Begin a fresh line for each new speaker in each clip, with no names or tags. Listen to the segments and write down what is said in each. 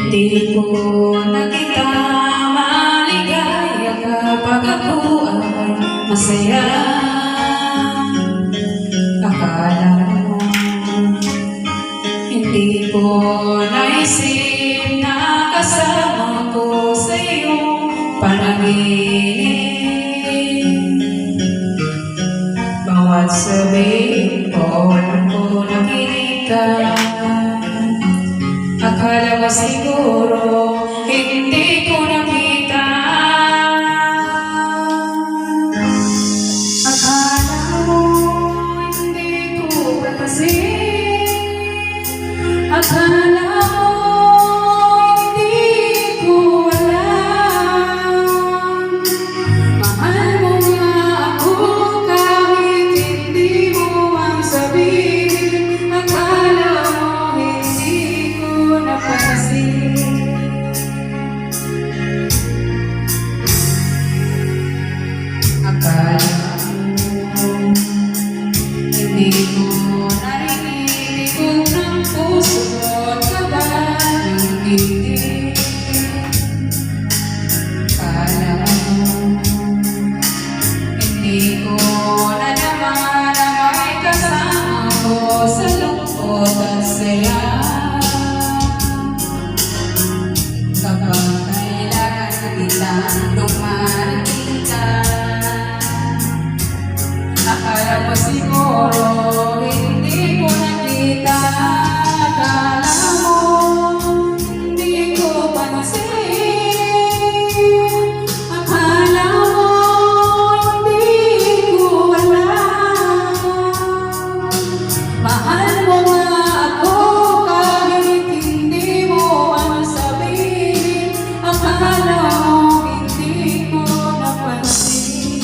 Hindi ko na kita maligaya kapag ako ay masaya. Akala mo hindi ko naisip na kasama ko sa iyong panaginip. Bawat sabi ko nakinig ka. Akala mo siguro hindi ko nakita. Akala mo hindi ko papansin. Akala mo hindi ko alam. Mahal mo nga ako kahit hindi mo ang sabihin. Akala mo hindi ko napansin. Akala mo hindi ko narinig kung ang puso mo't kabahigin. Akala mo hindi ko nalaman na may kasama ko sa lungkot at saya. Kapag kailangan kitang lumarating ka, akala mo siguro hindi ko nakita. Akala mo hindi ko pansin. Akala mo hindi ko alam. Mahal mo nga ako kahit hindi mo ang sabihin. Akala mo hindi ko napansin.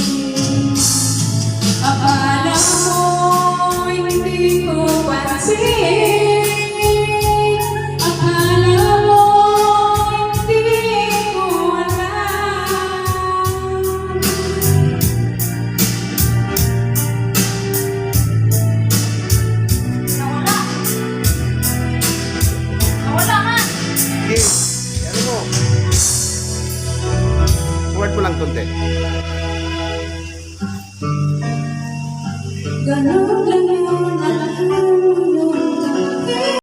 Akala mo hindi ko pansin. Akala mo hindi ko alam. Nawala nga.
Sige, ano mo? Forward mo lang konti.
Ganun